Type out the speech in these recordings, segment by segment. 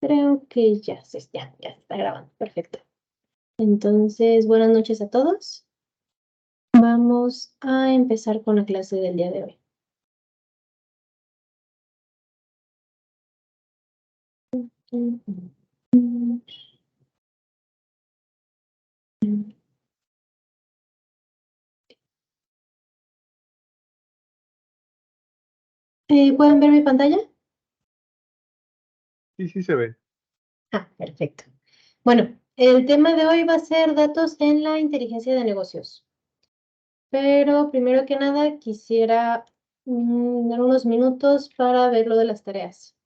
Creo que ya se está grabando. Perfecto. Entonces, buenas noches a todos. Vamos a empezar con la clase del día de hoy. ¿Pueden ver mi pantalla? Sí, sí se ve. Perfecto. Bueno, el tema de hoy va a ser datos en la inteligencia de negocios. Pero primero que nada quisiera dar unos minutos para ver lo de las tareas.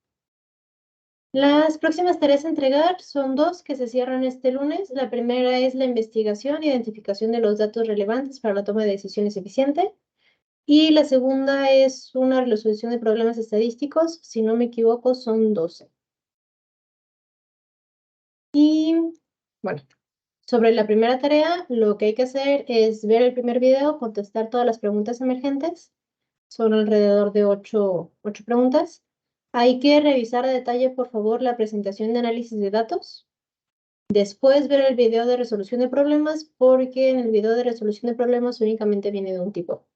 Las próximas tareas a entregar son dos que se cierran este lunes. La primera es la investigación e identificación de los datos relevantes para la toma de decisiones eficiente. Y la segunda es una resolución de problemas estadísticos. Si no me equivoco, son 12. Y bueno, sobre la primera tarea, lo que hay que hacer es ver el primer video, contestar todas las preguntas emergentes. Son alrededor de 8 preguntas. Hay que revisar a detalle, por favor, la presentación de análisis de datos. Después ver el video de resolución de problemas, porque en el video de resolución de problemas únicamente viene de un tipo.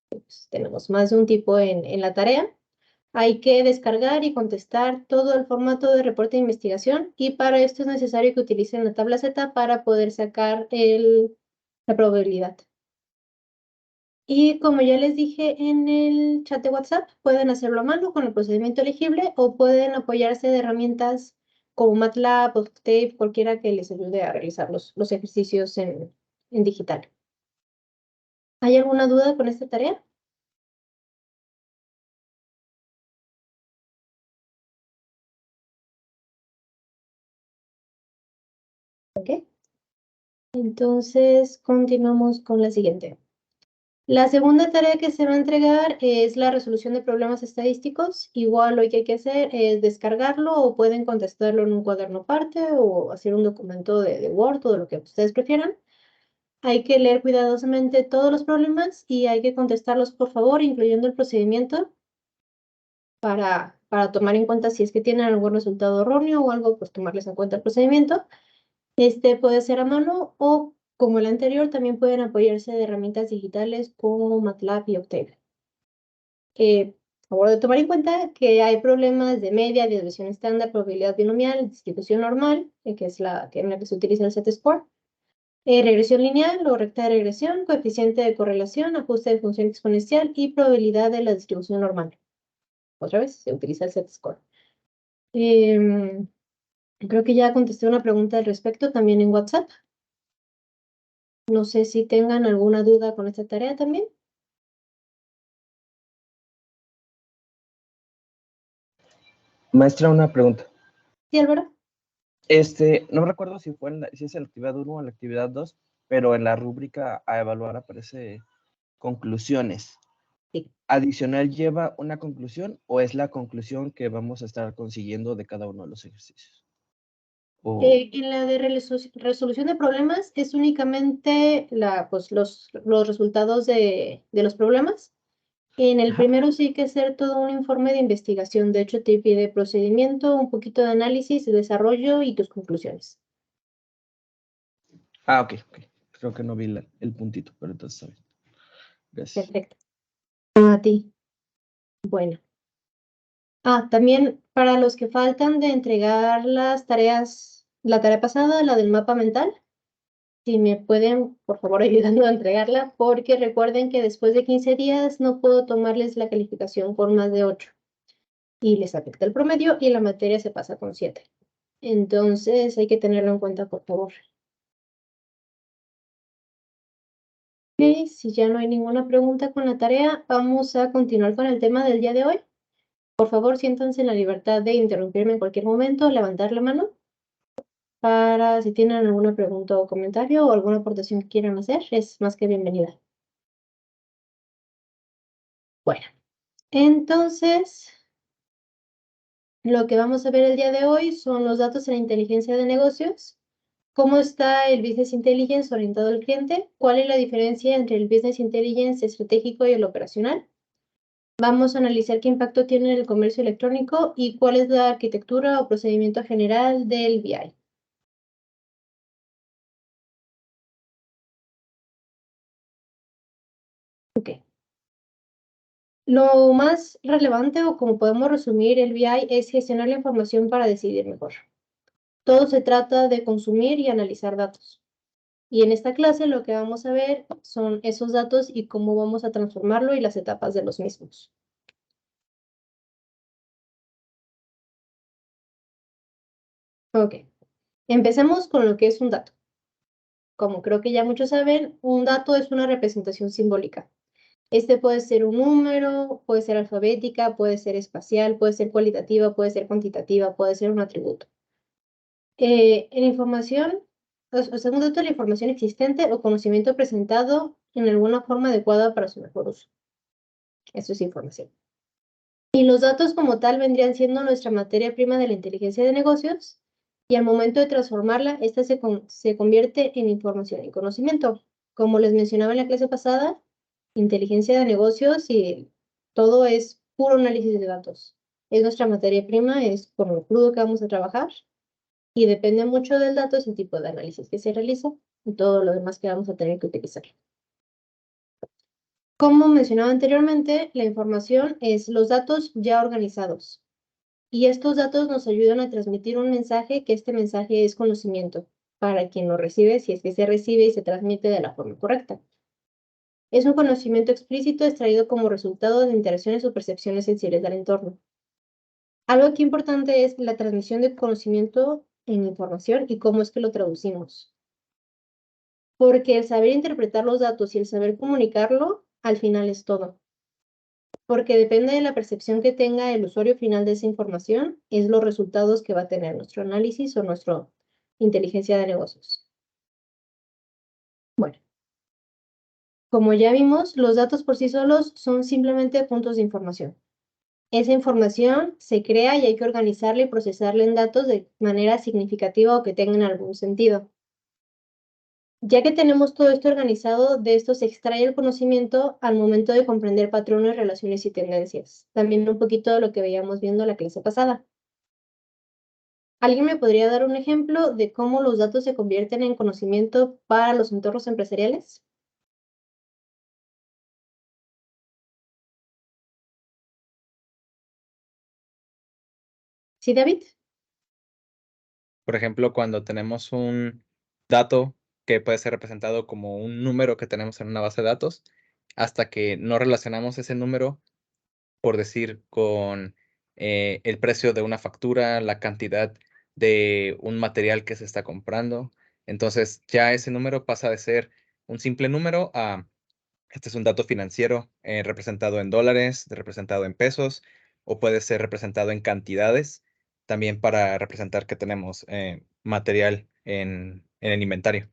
Pues, tenemos más de un tipo en la tarea. Hay que descargar y contestar todo el formato de reporte de investigación y para esto es necesario que utilicen la tabla Z para poder sacar la probabilidad. Y como ya les dije en el chat de WhatsApp, pueden hacerlo a mano con el procedimiento elegible o pueden apoyarse de herramientas como MATLAB, Octave, cualquiera que les ayude a realizar los ejercicios en digital. ¿Hay alguna duda con esta tarea? Ok. Entonces, continuamos con la siguiente. La segunda tarea que se va a entregar es la resolución de problemas estadísticos. Igual lo que hay que hacer es descargarlo o pueden contestarlo en un cuaderno aparte o hacer un documento de Word o de lo que ustedes prefieran. Hay que leer cuidadosamente todos los problemas y hay que contestarlos, por favor, incluyendo el procedimiento para tomar en cuenta si es que tienen algún resultado erróneo o algo, pues tomarles en cuenta el procedimiento. Este puede ser a mano o, como el anterior, también pueden apoyarse de herramientas digitales como MATLAB y Octave. Favor de tomar en cuenta que hay problemas de media, desviación estándar, probabilidad binomial, distribución normal, que es en la que se utiliza el Z-score, regresión lineal o recta de regresión, coeficiente de correlación, ajuste de función exponencial y probabilidad de la distribución normal. Otra vez, se utiliza el Z-score. Creo que ya contesté una pregunta al respecto también en WhatsApp. No sé si tengan alguna duda con esta tarea también. Maestra, una pregunta. Sí, Álvaro. No recuerdo si si es en la actividad 1 o en la actividad 2, pero en la rúbrica a evaluar aparece conclusiones. Sí. ¿Adicional lleva una conclusión o es la conclusión que vamos a estar consiguiendo de cada uno de los ejercicios? En la de resolución de problemas es únicamente pues, los resultados de los problemas. En el Ajá. primero sí hay que hacer todo un informe de investigación. De hecho, te pide procedimiento, un poquito de análisis, de desarrollo y tus conclusiones. Ok. Creo que no vi el puntito, pero entonces está bien. Gracias. Perfecto. A ti. Bueno. También para los que faltan de entregar las tareas, la tarea pasada, la del mapa mental, si me pueden, por favor, ayudando a entregarla, porque recuerden que después de 15 días no puedo tomarles la calificación con más de 8 y les afecta el promedio y la materia se pasa con 7. Entonces hay que tenerlo en cuenta, por favor. Ok, si ya no hay ninguna pregunta con la tarea, vamos a continuar con el tema del día de hoy. Por favor, siéntanse en la libertad de interrumpirme en cualquier momento, levantar la mano para si tienen alguna pregunta o comentario o alguna aportación que quieran hacer, es más que bienvenida. Bueno, entonces, lo que vamos a ver el día de hoy son los datos en la inteligencia de negocios. ¿Cómo está el Business Intelligence orientado al cliente? ¿Cuál es la diferencia entre el Business Intelligence estratégico y el operacional? Vamos a analizar qué impacto tiene en el comercio electrónico y cuál es la arquitectura o procedimiento general del BI. Ok. Lo más relevante o como podemos resumir el BI es gestionar la información para decidir mejor. Todo se trata de consumir y analizar datos. Y en esta clase lo que vamos a ver son esos datos y cómo vamos a transformarlo y las etapas de los mismos. Ok, empecemos con lo que es un dato. Como creo que ya muchos saben, un dato es una representación simbólica. Este puede ser un número, puede ser alfabética, puede ser espacial, puede ser cualitativa, puede ser cuantitativa, puede ser un atributo. En información, o sea, un dato es la información existente o conocimiento presentado en alguna forma adecuada para su mejor uso. Eso es información. Y los datos como tal vendrían siendo nuestra materia prima de la inteligencia de negocios, y al momento de transformarla, esta se convierte en información y conocimiento. Como les mencionaba en la clase pasada, inteligencia de negocios y todo es puro análisis de datos. Es nuestra materia prima, es con lo crudo que vamos a trabajar, y depende mucho del dato, ese tipo de análisis que se realiza y todo lo demás que vamos a tener que utilizar. Como mencionaba anteriormente, la información es los datos ya organizados. Y estos datos nos ayudan a transmitir un mensaje, que este mensaje es conocimiento para quien lo recibe, si es que se recibe y se transmite de la forma correcta. Es un conocimiento explícito extraído como resultado de interacciones o percepciones sensibles del entorno. Algo aquí importante es la transmisión de conocimiento en información y cómo es que lo traducimos. Porque el saber interpretar los datos y el saber comunicarlo, al final es todo. Porque depende de la percepción que tenga el usuario final de esa información, es los resultados que va a tener nuestro análisis o nuestra inteligencia de negocios. Bueno, como ya vimos, los datos por sí solos son simplemente puntos de información. Esa información se crea y hay que organizarla y procesarla en datos de manera significativa o que tengan algún sentido. Ya que tenemos todo esto organizado, de esto se extrae el conocimiento al momento de comprender patrones, relaciones y tendencias. También un poquito de lo que veíamos viendo la clase pasada. ¿Alguien me podría dar un ejemplo de cómo los datos se convierten en conocimiento para los entornos empresariales? ¿Sí, David? Por ejemplo, cuando tenemos un dato que puede ser representado como un número que tenemos en una base de datos, hasta que no relacionamos ese número, por decir, con el precio de una factura, la cantidad de un material que se está comprando. Entonces, ya ese número pasa de ser un simple número a este es un dato financiero representado en dólares, representado en pesos, o puede ser representado en cantidades, también para representar que tenemos material en el inventario.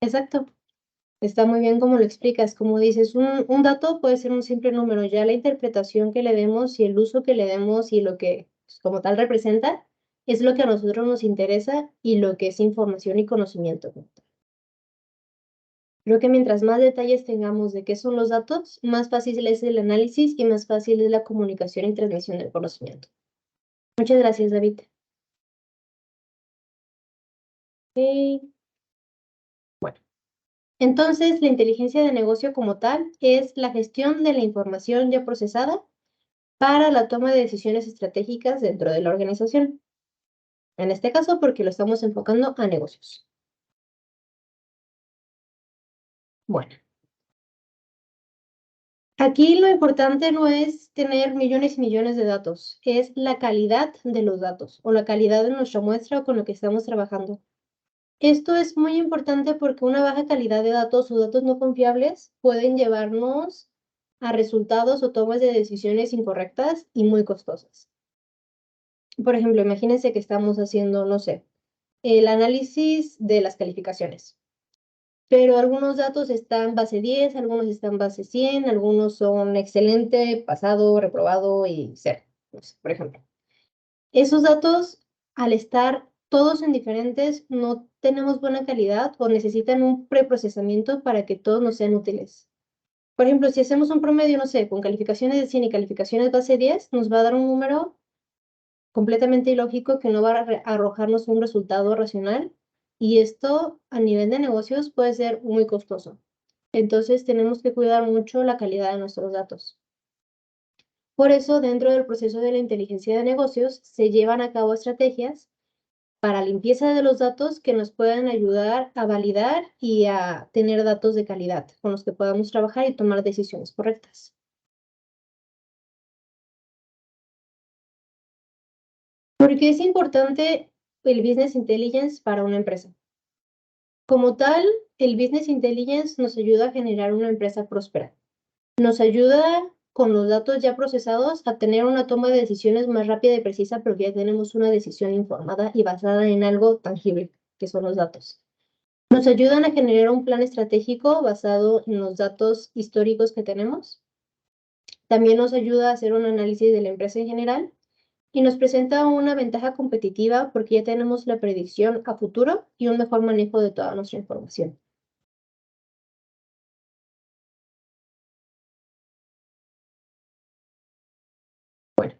Exacto. Está muy bien como lo explicas. Como dices, un dato puede ser un simple número. Ya la interpretación que le demos y el uso que le demos y lo que pues, como tal representa es lo que a nosotros nos interesa y lo que es información y conocimiento. Creo que mientras más detalles tengamos de qué son los datos, más fácil es el análisis y más fácil es la comunicación y transmisión del conocimiento. Muchas gracias, David. Ok. Bueno, entonces la inteligencia de negocio como tal es la gestión de la información ya procesada para la toma de decisiones estratégicas dentro de la organización. En este caso, porque lo estamos enfocando a negocios. Bueno, aquí lo importante no es tener millones y millones de datos, es la calidad de los datos o la calidad de nuestra muestra o con lo que estamos trabajando. Esto es muy importante porque una baja calidad de datos o datos no confiables pueden llevarnos a resultados o tomas de decisiones incorrectas y muy costosas. Por ejemplo, imagínense que estamos haciendo, no sé, el análisis de las calificaciones, pero algunos datos están base 10, algunos están base 100, algunos son excelente, pasado, reprobado y cero, no sé, por ejemplo. Esos datos, al estar todos en diferentes, no tenemos buena calidad o necesitan un preprocesamiento para que todos nos sean útiles. Por ejemplo, si hacemos un promedio, no sé, con calificaciones de 100 y calificaciones base 10, nos va a dar un número completamente ilógico que no va a arrojarnos un resultado racional. Y esto a nivel de negocios puede ser muy costoso. Entonces tenemos que cuidar mucho la calidad de nuestros datos. Por eso, dentro del proceso de la inteligencia de negocios, se llevan a cabo estrategias para limpieza de los datos que nos puedan ayudar a validar y a tener datos de calidad con los que podamos trabajar y tomar decisiones correctas. ¿Por qué es importante el Business Intelligence para una empresa? Como tal, el Business Intelligence nos ayuda a generar una empresa próspera. Nos ayuda con los datos ya procesados a tener una toma de decisiones más rápida y precisa porque ya tenemos una decisión informada y basada en algo tangible, que son los datos. Nos ayudan a generar un plan estratégico basado en los datos históricos que tenemos. También nos ayuda a hacer un análisis de la empresa en general y nos presenta una ventaja competitiva porque ya tenemos la predicción a futuro y un mejor manejo de toda nuestra información. Bueno,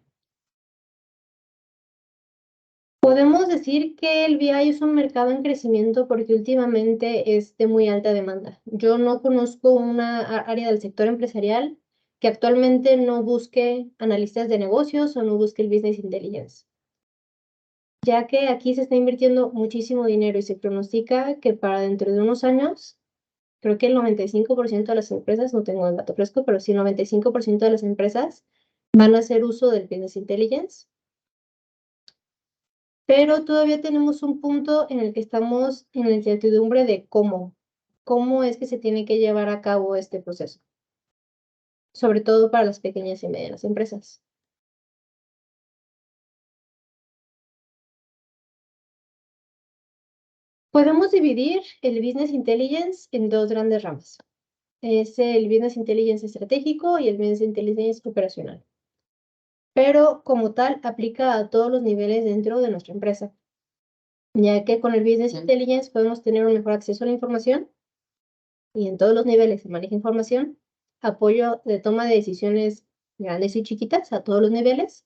podemos decir que el BI es un mercado en crecimiento porque últimamente es de muy alta demanda. Yo no conozco una área del sector empresarial que actualmente no busque analistas de negocios o no busque el business intelligence, ya que aquí se está invirtiendo muchísimo dinero y se pronostica que para dentro de unos años, creo que el 95% de las empresas, no tengo el dato fresco, pero sí el 95% de las empresas van a hacer uso del business intelligence. Pero todavía tenemos un punto en el que estamos en la incertidumbre de cómo es que se tiene que llevar a cabo este proceso, sobre todo para las pequeñas y medianas empresas. Podemos dividir el Business Intelligence en dos grandes ramas. Es el Business Intelligence estratégico y el Business Intelligence operacional. Pero como tal, aplica a todos los niveles dentro de nuestra empresa, ya que con el Business Intelligence podemos tener un mejor acceso a la información y en todos los niveles se maneja información, apoyo de toma de decisiones grandes y chiquitas a todos los niveles,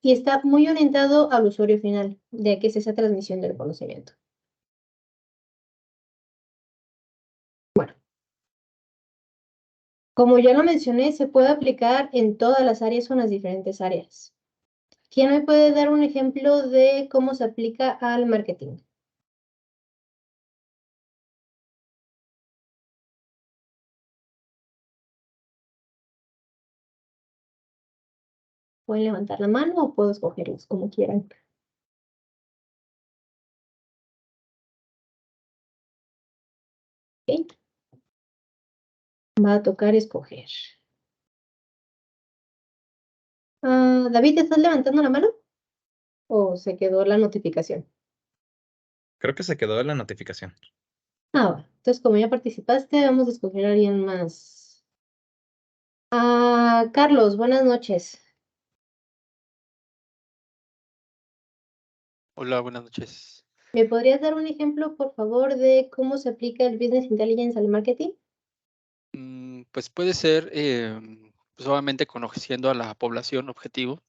y está muy orientado al usuario final, ya que es esa transmisión del conocimiento. Bueno, como ya lo mencioné, se puede aplicar en todas las áreas o en las diferentes áreas. ¿Quién me puede dar un ejemplo de cómo se aplica al marketing? Pueden levantar la mano o puedo escogerlos como quieran. ¿Ok? Va a tocar escoger. David, ¿te estás levantando la mano? ¿O se quedó la notificación? Creo que se quedó la notificación. Va. Entonces, como ya participaste, vamos a escoger a alguien más. Carlos, buenas noches. Hola, buenas noches. ¿Me podrías dar un ejemplo, por favor, de cómo se aplica el Business Intelligence al marketing? Pues puede ser, pues obviamente conociendo a la población objetivo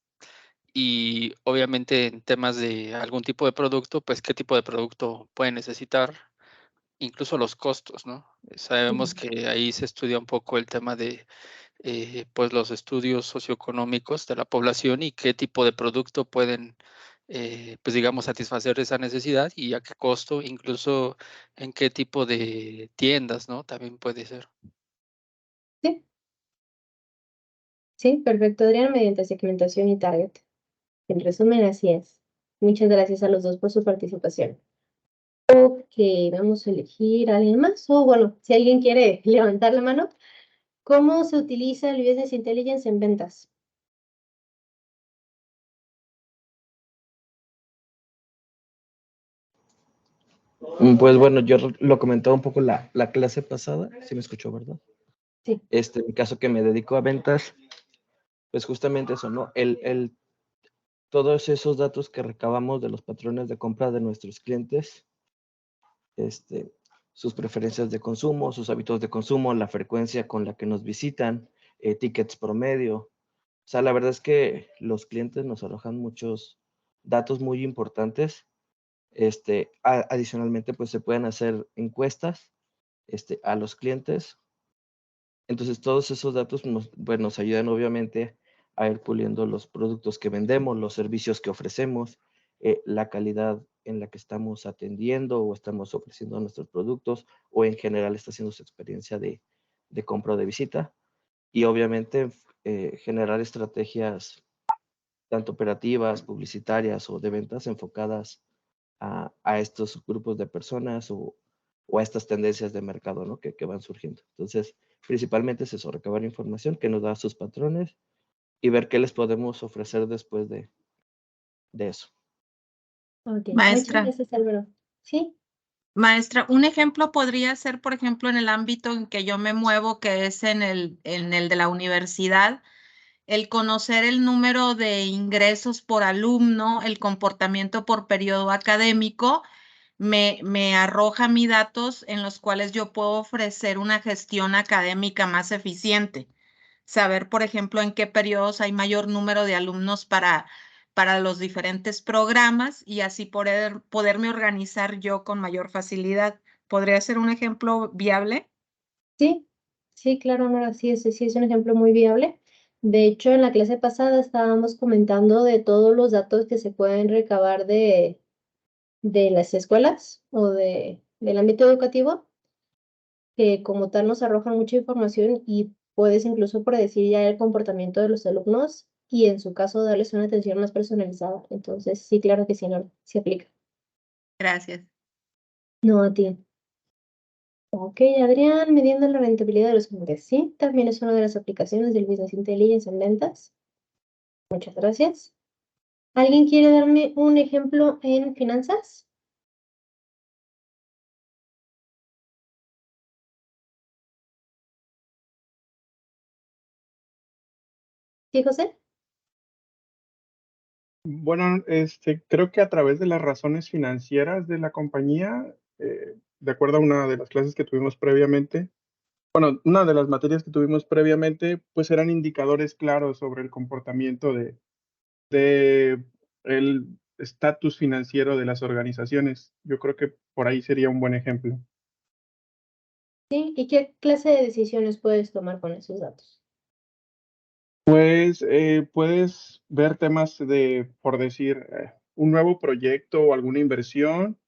y obviamente en temas de algún tipo de producto, pues qué tipo de producto puede necesitar, incluso los costos, ¿no? Sabemos que ahí se estudia un poco el tema de pues los estudios socioeconómicos de la población y qué tipo de producto pueden, pues digamos, satisfacer esa necesidad y a qué costo, incluso en qué tipo de tiendas, ¿no? También puede ser. Sí, sí, perfecto, Adrián, mediante segmentación y target. En resumen, así es. Muchas gracias a los dos por su participación. Ok, vamos a elegir a alguien más. O bueno, si alguien quiere levantar la mano, ¿cómo se utiliza el Business Intelligence en ventas? Pues bueno, yo lo comentaba un poco la clase pasada, sí me escuchó, ¿verdad? Sí. En mi caso que me dedico a ventas, pues justamente eso, ¿no? Todos esos datos que recabamos de los patrones de compra de nuestros clientes, sus preferencias de consumo, sus hábitos de consumo, la frecuencia con la que nos visitan, tickets promedio. O sea, la verdad es que los clientes nos arrojan muchos datos muy importantes. Adicionalmente, pues se pueden hacer encuestas a los clientes. Entonces, todos esos datos nos ayudan obviamente a ir puliendo los productos que vendemos, los servicios que ofrecemos, la calidad en la que estamos atendiendo o estamos ofreciendo nuestros productos, o en general está haciendo su experiencia de compra o de visita. Y obviamente generar estrategias tanto operativas, publicitarias o de ventas enfocadas a estos grupos de personas o a estas tendencias de mercado, ¿no? que van surgiendo. Entonces, principalmente es eso, recabar información que nos da sus patrones y ver qué les podemos ofrecer después de eso. Ok, muchas Maestra, gracias, Álvaro. ¿Sí? maestra, un ejemplo podría ser, por ejemplo, en el ámbito en que yo me muevo, que es en el de la universidad, el conocer el número de ingresos por alumno, el comportamiento por periodo académico, me arroja mis datos en los cuales yo puedo ofrecer una gestión académica más eficiente. Saber, por ejemplo, en qué periodos hay mayor número de alumnos para los diferentes programas y así poderme organizar yo con mayor facilidad. ¿Podría ser un ejemplo viable? Sí, sí, claro, Nora, sí, ese sí es un ejemplo muy viable. De hecho, en la clase pasada estábamos comentando de todos los datos que se pueden recabar de las escuelas o del ámbito educativo, que como tal nos arrojan mucha información y puedes incluso predecir ya el comportamiento de los alumnos y en su caso darles una atención más personalizada. Entonces, sí, claro que sí, Nora, sí aplica. Gracias. No, a ti. Ok, Adrián, midiendo la rentabilidad de los clientes. Sí, también es una de las aplicaciones del Business Intelligence en ventas. Muchas gracias. ¿Alguien quiere darme un ejemplo en finanzas? ¿Sí, José? Bueno, creo que a través de las razones financieras de la compañía, de acuerdo a una de las clases que tuvimos previamente, bueno, una de las materias que tuvimos previamente, pues eran indicadores claros sobre el comportamiento de el estatus financiero de las organizaciones. Yo creo que por ahí sería un buen ejemplo. Sí. ¿Y qué clase de decisiones puedes tomar con esos datos? Pues puedes ver temas por decir, un nuevo proyecto o alguna inversión.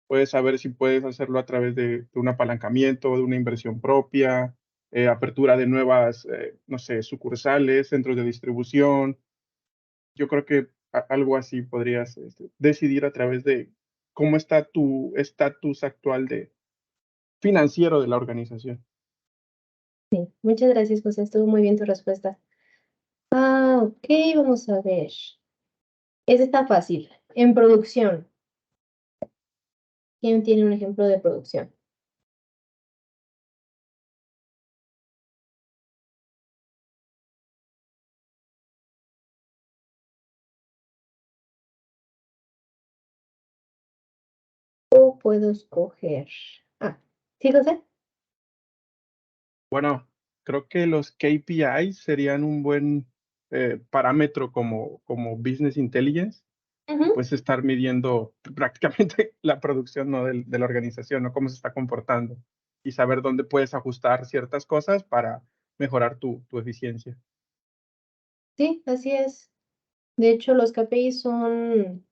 Puedes saber si puedes hacerlo a través de un apalancamiento, de una inversión propia, apertura de nuevas, no sé, sucursales, centros de distribución. Yo creo que algo así podrías decidir a través de cómo está tu estatus actual financiero de la organización. Sí, muchas gracias, José. Estuvo muy bien tu respuesta. Ok, vamos a ver. Ese está fácil. En producción. ¿Quién tiene un ejemplo de producción? O puedo escoger. ¿Sí, José? Bueno, creo que los KPIs serían un buen parámetro como Business Intelligence. Ujú. Pues estar midiendo prácticamente la producción, ¿no? de la organización, ¿no? Cómo se está comportando y saber dónde puedes ajustar ciertas cosas para mejorar tu eficiencia. Sí, así es. De hecho, los KPIs son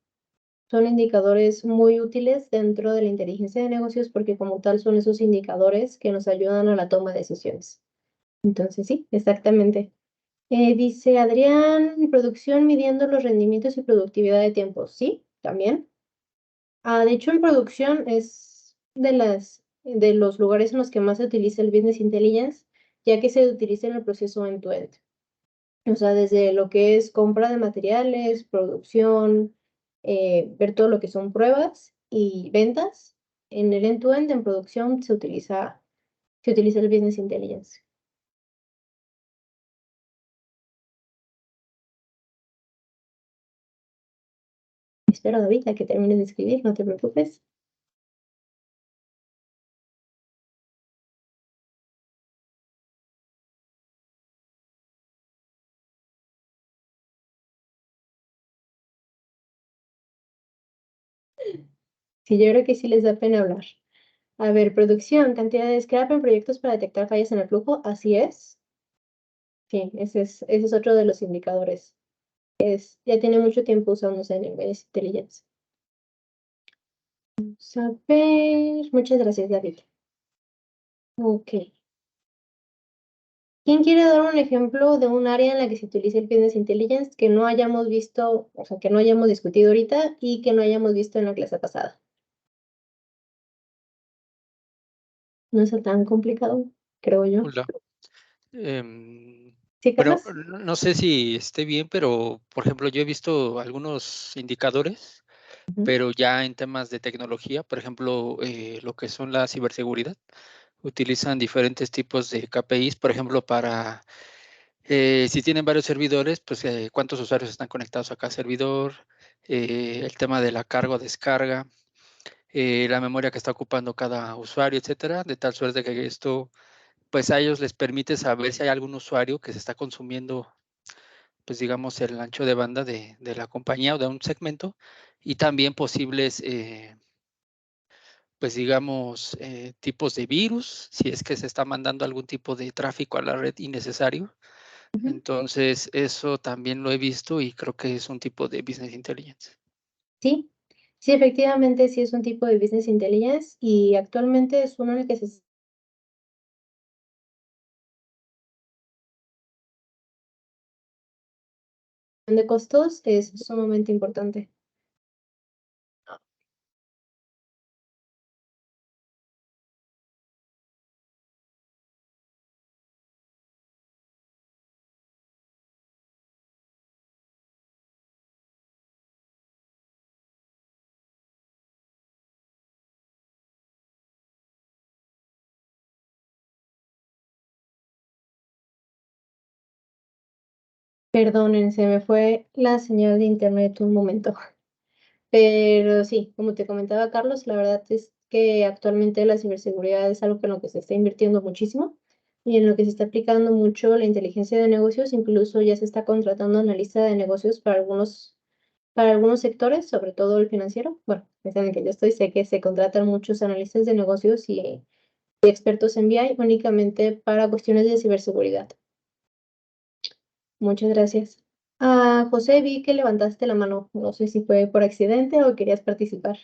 indicadores muy útiles dentro de la inteligencia de negocios porque como tal son esos indicadores que nos ayudan a la toma de decisiones. Entonces, sí, exactamente. Dice Adrián, producción midiendo los rendimientos y productividad de tiempo. Sí, también. De hecho, en producción es de los lugares en los que más se utiliza el Business Intelligence, ya que se utiliza en el proceso end-to-end. O sea, desde lo que es compra de materiales, producción, ver todo lo que son pruebas y ventas. En el end-to-end, en producción, se utiliza el Business Intelligence. Espero, David, a que termines de escribir, no te preocupes. Sí, yo creo que sí les da pena hablar. A ver, producción, cantidad de scrap en proyectos para detectar fallas en el flujo, así es. Sí, ese es otro de los indicadores. Ya tiene mucho tiempo usándose en Business Intelligence. Vamos a ver. Muchas gracias, David. Ok. ¿Quién quiere dar un ejemplo de un área en la que se utiliza el Business Intelligence que no hayamos visto, o sea, que no hayamos discutido ahorita y que no hayamos visto en la clase pasada? No es tan complicado, creo yo. Hola. ¿Sí, Bueno, Carlos? no sé si esté bien, pero por ejemplo, yo he visto algunos indicadores, Ujú. pero ya en temas de tecnología, por ejemplo, lo que son la ciberseguridad, utilizan diferentes tipos de KPIs, por ejemplo, para si tienen varios servidores, pues cuántos usuarios están conectados a cada servidor, el tema de la carga o descarga, la memoria que está ocupando cada usuario, etcétera, de tal suerte que esto, pues a ellos les permite saber si hay algún usuario que se está consumiendo, pues digamos, el ancho de banda de la compañía o de un segmento, y también posibles, pues digamos, tipos de virus, si es que se está mandando algún tipo de tráfico a la red innecesario. Ujú. Entonces, eso también lo he visto y creo que es un tipo de business intelligence. Sí, sí, efectivamente sí es un tipo de Business Intelligence y actualmente es uno en el que se de costos es sumamente importante. Perdonen, se me fue la señal de internet un momento. Pero sí, como te comentaba Carlos, la verdad es que actualmente la ciberseguridad es algo en lo que se está invirtiendo muchísimo y en lo que se está aplicando mucho la inteligencia de negocios, incluso ya se está contratando analista de negocios para algunos sectores, sobre todo el financiero. Bueno, es en el que yo estoy, sé que se contratan muchos analistas de negocios y expertos en BI únicamente para cuestiones de ciberseguridad. Muchas gracias. José, vi que levantaste la mano. No sé si fue por accidente o querías participar.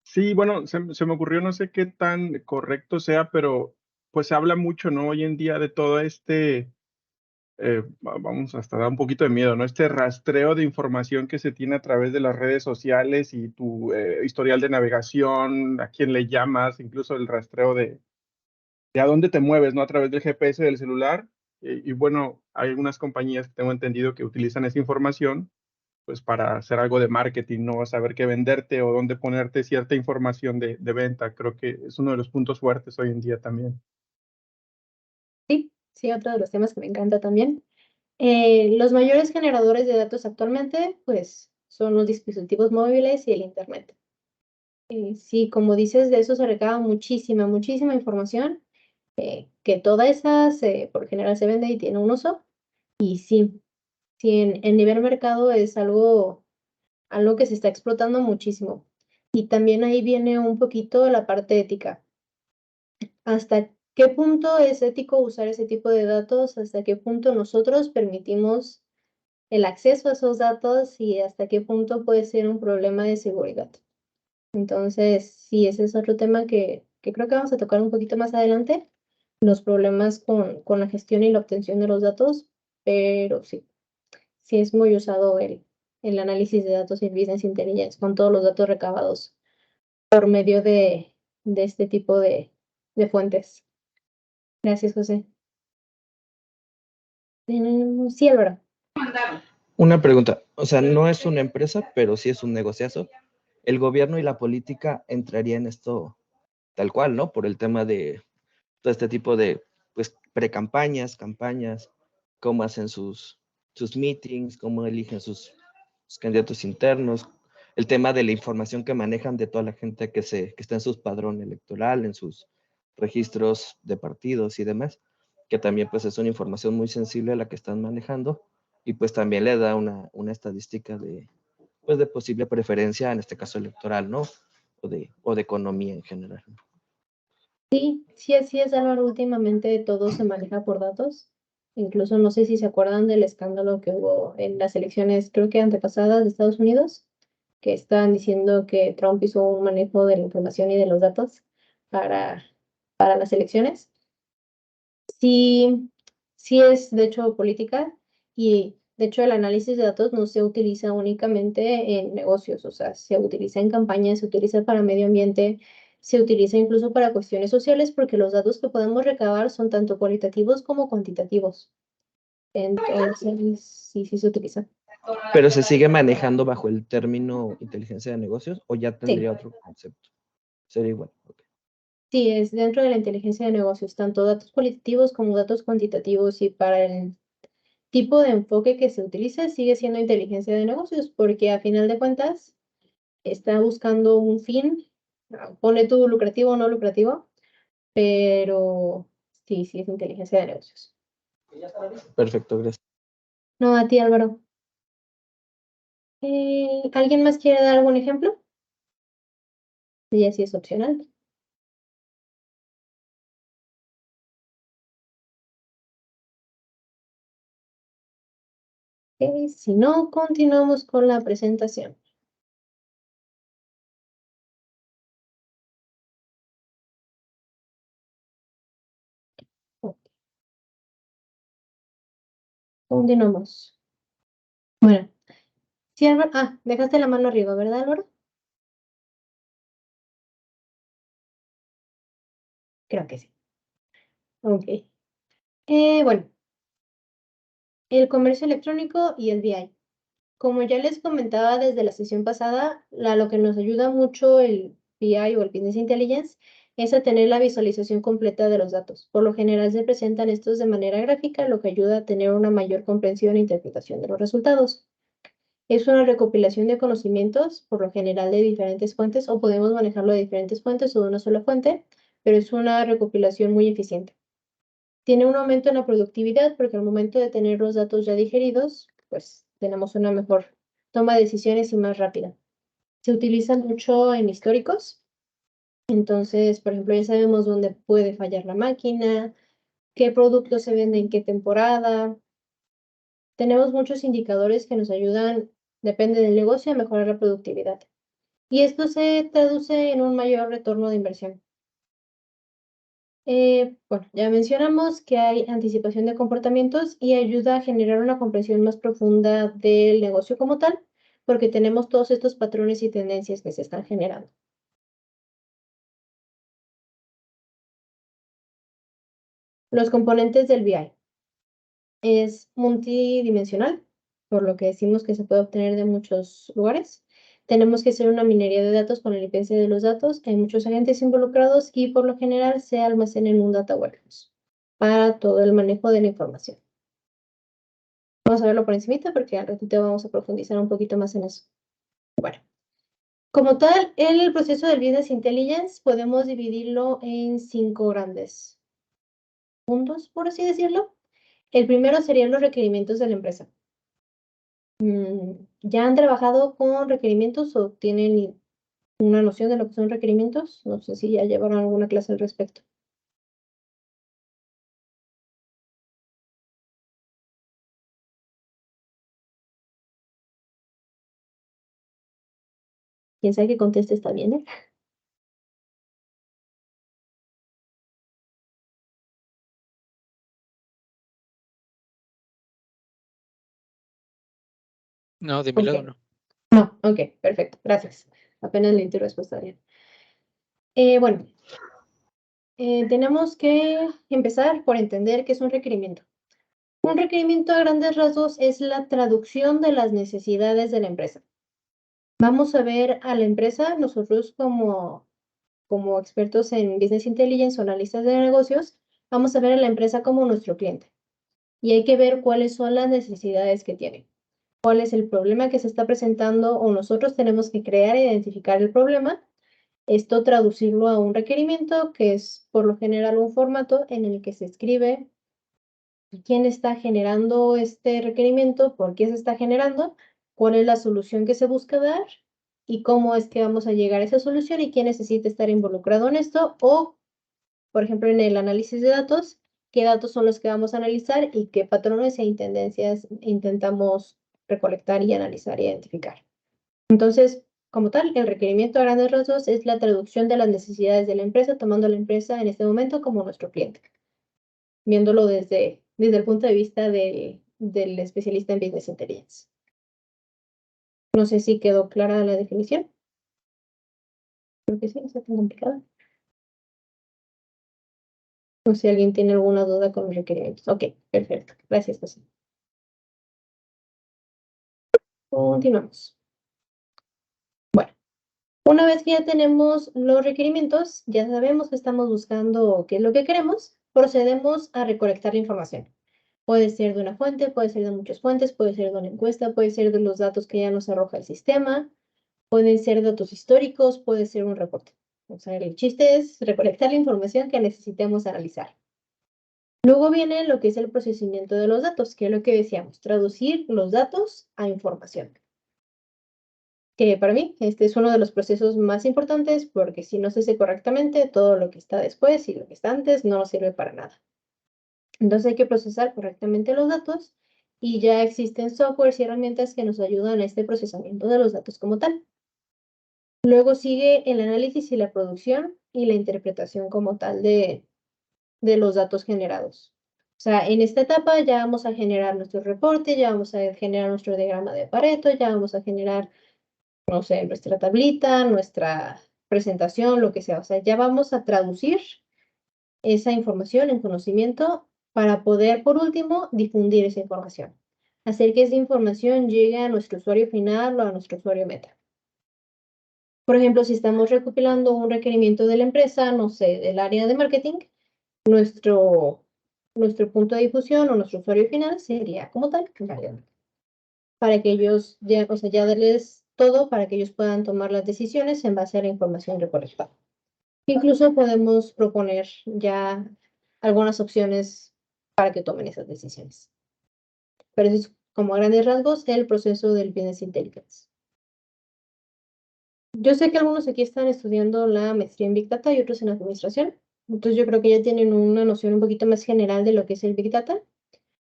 Sí, bueno, se me ocurrió, no sé qué tan correcto sea, pero pues se habla mucho, ¿no? Hoy en día de todo vamos, hasta da un poquito de miedo, ¿no? Este rastreo de información que se tiene a través de las redes sociales y tu historial de navegación, a quién le llamas, incluso el rastreo de a dónde te mueves, ¿no? A través del GPS del celular. Y bueno, hay algunas compañías que tengo entendido que utilizan esa información pues para hacer algo de marketing, ¿no? Saber qué venderte o dónde ponerte cierta información de venta. Creo que es uno de los puntos fuertes hoy en día también. Sí, sí, otro de los temas que me encanta también. Los mayores generadores de datos actualmente, pues, son los dispositivos móviles y el Internet. Sí, como dices, de eso se recaba muchísima, muchísima información, que toda esa por general se vende y tiene un uso. Y sí, sí, en nivel mercado es algo que se está explotando muchísimo. Y también ahí viene un poquito la parte ética. ¿Hasta qué punto es ético usar ese tipo de datos? ¿Hasta qué punto nosotros permitimos el acceso a esos datos y hasta qué punto puede ser un problema de seguridad? Entonces, sí, ese es otro tema que creo que vamos a tocar un poquito más adelante, los problemas con la gestión y la obtención de los datos, pero sí, sí es muy usado el análisis de datos y el Business Intelligence con todos los datos recabados por medio de este tipo de fuentes. Gracias, José. Sí, Álvaro. Una pregunta, o sea, no es una empresa, pero sí es un negociazo. El gobierno y la política entraría en esto tal cual, ¿no? Por el tema de todo este tipo de, pues, precampañas, campañas, cómo hacen sus meetings, cómo eligen sus candidatos internos, el tema de la información que manejan de toda la gente que está en su padrón electoral, en sus registros de partidos y demás, que también pues es una información muy sensible a la que están manejando y pues también le da una estadística de, pues, de posible preferencia, en este caso electoral, ¿no? o de economía en general. Sí, así es, Álvaro. Últimamente todo se maneja por datos. Incluso no sé si se acuerdan del escándalo que hubo en las elecciones, creo que antepasadas de Estados Unidos, que estaban diciendo que Trump hizo un manejo de la información y de los datos para, para las elecciones. Sí, sí es de hecho política y de hecho el análisis de datos no se utiliza únicamente en negocios, o sea, se utiliza en campañas, se utiliza para medio ambiente, se utiliza incluso para cuestiones sociales porque los datos que podemos recabar son tanto cualitativos como cuantitativos. Entonces, sí se utiliza. ¿Pero se sigue manejando bajo el término inteligencia de negocios o ya tendría Sí. otro concepto? Sería igual. Ok. Sí, es dentro de la inteligencia de negocios, tanto datos cualitativos como datos cuantitativos y para el tipo de enfoque que se utilice sigue siendo inteligencia de negocios porque a final de cuentas está buscando un fin, pone tú lucrativo o no lucrativo, pero sí es inteligencia de negocios. Perfecto, gracias. No, a ti, Álvaro. ¿Alguien más quiere dar algún ejemplo? Y así es opcional. Si no, continuamos con la presentación. Continuamos. Bueno, sí, Álvaro. Dejaste la mano arriba, ¿verdad, Álvaro? Creo que sí. Ok. Bueno, el comercio electrónico y el BI. Como ya les comentaba desde la sesión pasada, lo que nos ayuda mucho el BI o el Business Intelligence es a tener la visualización completa de los datos. Por lo general se presentan estos de manera gráfica, lo que ayuda a tener una mayor comprensión e interpretación de los resultados. Es una recopilación de conocimientos, por lo general de diferentes fuentes, o podemos manejarlo de diferentes fuentes o de una sola fuente, pero es una recopilación muy eficiente. Tiene un aumento en la productividad porque al momento de tener los datos ya digeridos, pues tenemos una mejor toma de decisiones y más rápida. Se utiliza mucho en históricos, entonces, por ejemplo, ya sabemos dónde puede fallar la máquina, qué productos se venden en qué temporada. Tenemos muchos indicadores que nos ayudan, depende del negocio, a mejorar la productividad. Y esto se traduce en un mayor retorno de inversión. Bueno, ya mencionamos que hay anticipación de comportamientos y ayuda a generar una comprensión más profunda del negocio como tal, porque tenemos todos estos patrones y tendencias que se están generando. Los componentes del BI. Es multidimensional, por lo que decimos que se puede obtener de muchos lugares. Tenemos que hacer una minería de datos con la limpieza de los datos. Hay muchos agentes involucrados y por lo general se almacena en un data warehouse para todo el manejo de la información. Vamos a verlo por encimita porque al ratito vamos a profundizar un poquito más en eso. Bueno, como tal, el proceso del Business Intelligence podemos dividirlo en 5 grandes puntos, por así decirlo. El primero serían los requerimientos de la empresa. ¿Ya han trabajado con requerimientos o tienen una noción de lo que son requerimientos? No sé si ya llevaron alguna clase al respecto. Quien sea que conteste está bien, ¿eh? No, de mi lado no. No, ok, perfecto, gracias. Apenas leí tu respuesta bien. Bueno, tenemos que empezar por entender qué es un requerimiento. Un requerimiento a grandes rasgos es la traducción de las necesidades de la empresa. Vamos a ver a la empresa, nosotros como expertos en Business Intelligence o analistas de negocios, vamos a ver a la empresa como nuestro cliente. Y hay que ver cuáles son las necesidades que tiene. Cuál es el problema que se está presentando o nosotros tenemos que crear e identificar el problema. Esto traducirlo a un requerimiento que es por lo general un formato en el que se escribe quién está generando este requerimiento, por qué se está generando, cuál es la solución que se busca dar y cómo es que vamos a llegar a esa solución y quién necesita estar involucrado en esto, o, por ejemplo, en el análisis de datos, qué datos son los que vamos a analizar y qué patrones e tendencias intentamos recolectar y analizar e identificar. Entonces, como tal, el requerimiento a grandes rasgos es la traducción de las necesidades de la empresa, tomando a la empresa en este momento como nuestro cliente, viéndolo desde el punto de vista del especialista en Business Intelligence. No sé si quedó clara la definición. Creo que sí, no está tan complicada. No sé si alguien tiene alguna duda con los requerimientos. Ok, perfecto. Gracias, José. Continuamos. Bueno, una vez que ya tenemos los requerimientos, ya sabemos que estamos buscando qué es lo que queremos, procedemos a recolectar la información. Puede ser de una fuente, puede ser de muchas fuentes, puede ser de una encuesta, puede ser de los datos que ya nos arroja el sistema, pueden ser datos históricos, puede ser un reporte. O sea, el chiste es recolectar la información que necesitemos analizar. Luego viene lo que es el procesamiento de los datos, que es lo que decíamos, traducir los datos a información. Que para mí este es uno de los procesos más importantes porque si no se hace correctamente, todo lo que está después y lo que está antes no nos sirve para nada. Entonces hay que procesar correctamente los datos y ya existen softwares y herramientas que nos ayudan a este procesamiento de los datos como tal. Luego sigue el análisis y la producción y la interpretación como tal de los datos generados. O sea, en esta etapa ya vamos a generar nuestro reporte, ya vamos a generar nuestro diagrama de Pareto, ya vamos a generar, no sé, nuestra tablita, nuestra presentación, lo que sea. O sea, ya vamos a traducir esa información en conocimiento para poder, por último, difundir esa información. Hacer que esa información llegue a nuestro usuario final o a nuestro usuario meta. Por ejemplo, si estamos recopilando un requerimiento de la empresa, no sé, del área de marketing, nuestro punto de difusión o nuestro usuario final sería como tal, para que ellos, ya, o sea, ya darles todo para que ellos puedan tomar las decisiones en base a la información recolectada. Incluso podemos proponer ya algunas opciones para que tomen esas decisiones. Pero eso es como a grandes rasgos el proceso del Business Intelligence. Yo sé que algunos aquí están estudiando la maestría en Big Data y otros en administración. Entonces yo creo que ya tienen una noción un poquito más general de lo que es el Big Data.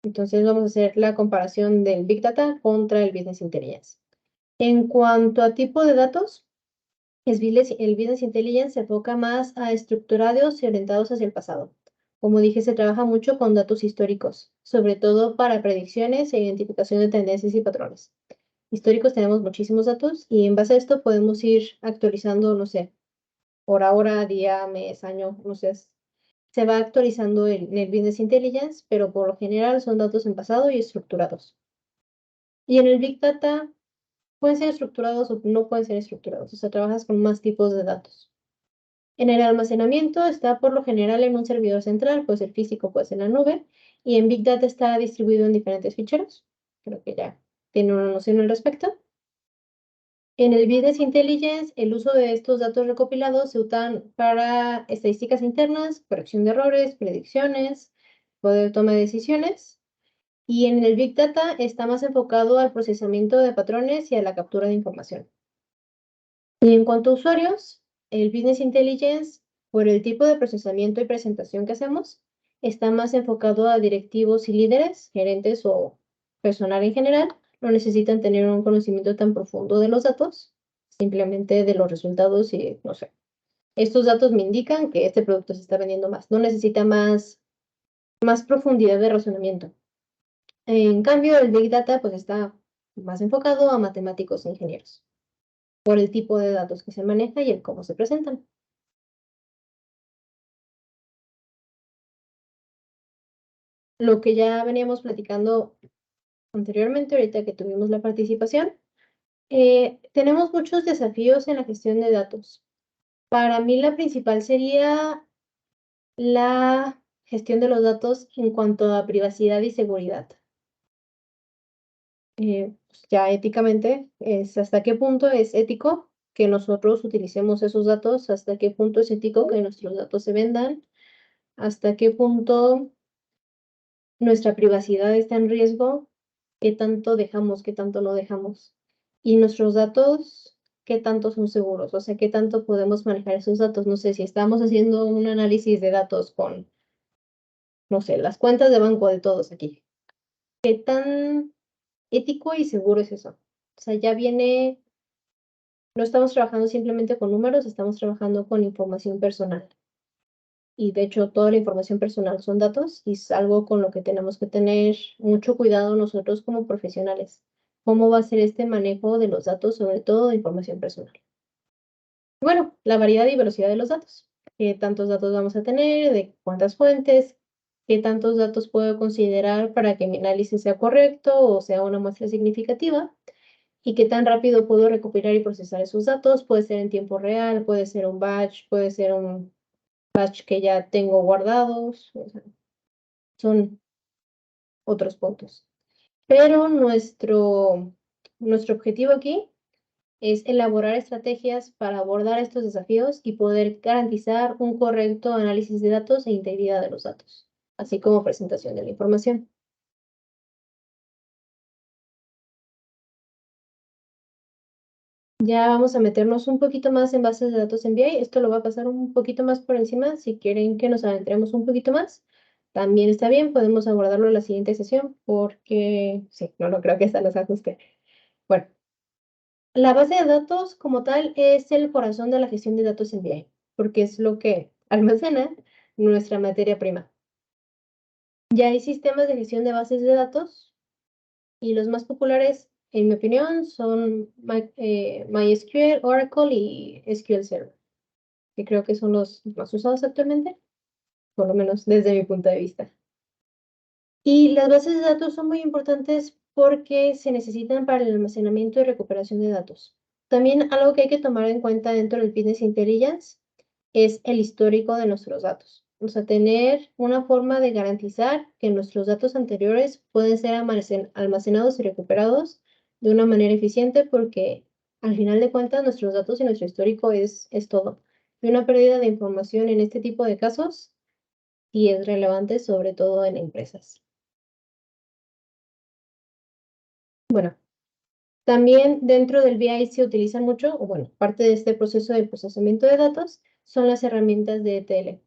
Entonces vamos a hacer la comparación del Big Data contra el Business Intelligence. En cuanto a tipo de datos, el Business Intelligence se enfoca más a estructurados y orientados hacia el pasado. Como dije, se trabaja mucho con datos históricos, sobre todo para predicciones e identificación de tendencias y patrones. Históricos tenemos muchísimos datos y en base a esto podemos ir actualizando, no sé, hora, día, mes, año, no sé. Se va actualizando en el Business Intelligence, pero por lo general son datos en pasado y estructurados. Y en el Big Data pueden ser estructurados o no pueden ser estructurados, o sea, trabajas con más tipos de datos. En el almacenamiento está por lo general en un servidor central, puede ser físico, puede ser en la nube, y en Big Data está distribuido en diferentes ficheros. Creo que ya tiene una noción al respecto. En el Business Intelligence, el uso de estos datos recopilados se usan para estadísticas internas, corrección de errores, predicciones, poder tomar decisiones. Y en el Big Data está más enfocado al procesamiento de patrones y a la captura de información. Y en cuanto a usuarios, el Business Intelligence, por el tipo de procesamiento y presentación que hacemos, está más enfocado a directivos y líderes, gerentes o personal en general. No necesitan tener un conocimiento tan profundo de los datos, simplemente de los resultados y, no sé, estos datos me indican que este producto se está vendiendo más. No necesita más profundidad de razonamiento. En cambio, el Big Data pues está más enfocado a matemáticos e ingenieros, por el tipo de datos que se maneja y el cómo se presentan. Lo que ya veníamos platicando anteriormente, ahorita que tuvimos la participación, tenemos muchos desafíos en la gestión de datos. Para mí la principal sería la gestión de los datos en cuanto a privacidad y seguridad. Pues ya éticamente, es hasta qué punto es ético que nosotros utilicemos esos datos, hasta qué punto es ético que nuestros datos se vendan, hasta qué punto nuestra privacidad está en riesgo, qué tanto dejamos, qué tanto no dejamos. Y nuestros datos qué tanto son seguros, o sea, qué tanto podemos manejar esos datos. No sé, si estamos haciendo un análisis de datos con, no sé, las cuentas de banco de todos aquí. ¿Qué tan ético y seguro es eso? O sea, ya viene, no estamos trabajando simplemente con números, estamos trabajando con información personal. Y de hecho, toda la información personal son datos y es algo con lo que tenemos que tener mucho cuidado nosotros como profesionales. ¿Cómo va a ser este manejo de los datos, sobre todo de información personal? Bueno, la variedad y velocidad de los datos. ¿Qué tantos datos vamos a tener? ¿De cuántas fuentes? ¿Qué tantos datos puedo considerar para que mi análisis sea correcto o sea una muestra significativa? ¿Y qué tan rápido puedo recopilar y procesar esos datos? Puede ser en tiempo real, puede ser un batch, puede ser un batch que ya tengo guardados. O sea, son otros puntos. Pero nuestro objetivo aquí es elaborar estrategias para abordar estos desafíos y poder garantizar un correcto análisis de datos e integridad de los datos, así como presentación de la información. Ya vamos a meternos un poquito más en bases de datos en BI. Esto lo va a pasar un poquito más por encima. Si quieren que nos adentremos un poquito más, también está bien. Podemos abordarlo en la siguiente sesión porque, sí, no creo que esta nos ajuste. Bueno, la base de datos como tal es el corazón de la gestión de datos en BI, porque es lo que almacena nuestra materia prima. Ya hay sistemas de gestión de bases de datos y los más populares, en mi opinión, son MySQL, Oracle y SQL Server, que creo que son los más usados actualmente, por lo menos desde mi punto de vista. Y las bases de datos son muy importantes porque se necesitan para el almacenamiento y recuperación de datos. También algo que hay que tomar en cuenta dentro del Business Intelligence es el histórico de nuestros datos. O sea, tener una forma de garantizar que nuestros datos anteriores pueden ser almacenados y recuperados de una manera eficiente porque al final de cuentas nuestros datos y nuestro histórico es todo. Y una pérdida de información en este tipo de casos y es relevante sobre todo en empresas. Bueno, también dentro del BI se utilizan mucho, o bueno, parte de este proceso de procesamiento de datos son las herramientas de ETL,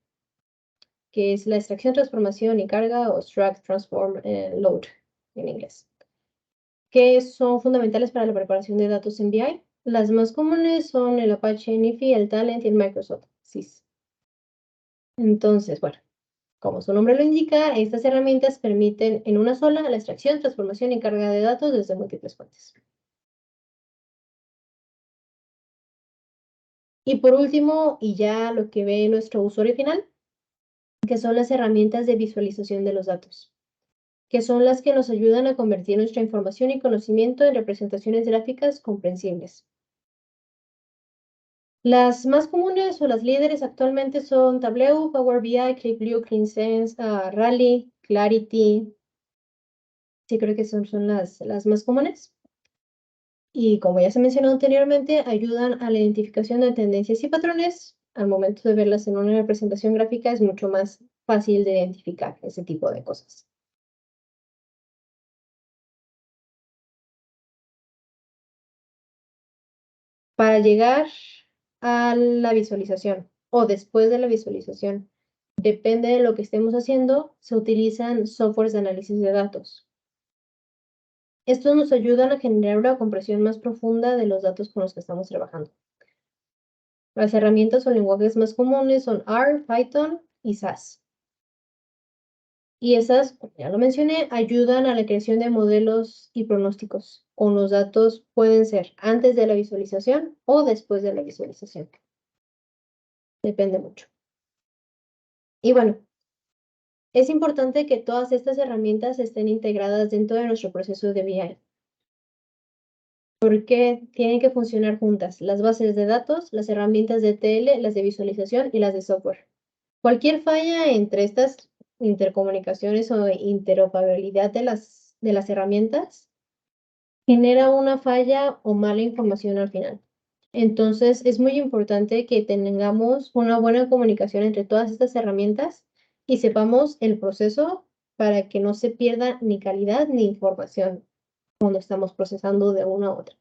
que es la extracción, transformación y carga, o extract, transform, load en inglés, que son fundamentales para la preparación de datos en BI. Las más comunes son el Apache NiFi, el Talent y el Microsoft SIS. Entonces, bueno, como su nombre lo indica, estas herramientas permiten en una sola la extracción, transformación y carga de datos desde múltiples fuentes. Y por último, y ya lo que ve nuestro usuario final, que son las herramientas de visualización de los datos, que son las que nos ayudan a convertir nuestra información y conocimiento en representaciones gráficas comprensibles. Las más comunes o las líderes actualmente son Tableau, Power BI, ClickView, CleanSense, Rally, Clarity. Sí, creo que son las más comunes. Y como ya se mencionó anteriormente, ayudan a la identificación de tendencias y patrones. Al momento de verlas en una representación gráfica es mucho más fácil de identificar ese tipo de cosas. Para llegar a la visualización o después de la visualización, depende de lo que estemos haciendo, se utilizan softwares de análisis de datos. Estos nos ayudan a generar una comprensión más profunda de los datos con los que estamos trabajando. Las herramientas o lenguajes más comunes son R, Python y SAS. Y esas, como ya lo mencioné, ayudan a la creación de modelos y pronósticos. Con los datos pueden ser antes de la visualización o después de la visualización. Depende mucho. Y bueno, es importante que todas estas herramientas estén integradas dentro de nuestro proceso de BI. Porque tienen que funcionar juntas las bases de datos, las herramientas de ETL, las de visualización y las de software. Cualquier falla entre estas intercomunicaciones o interoperabilidad de las herramientas genera una falla o mala información al final. Entonces, es muy importante que tengamos una buena comunicación entre todas estas herramientas y sepamos el proceso para que no se pierda ni calidad ni información cuando estamos procesando de una a otra.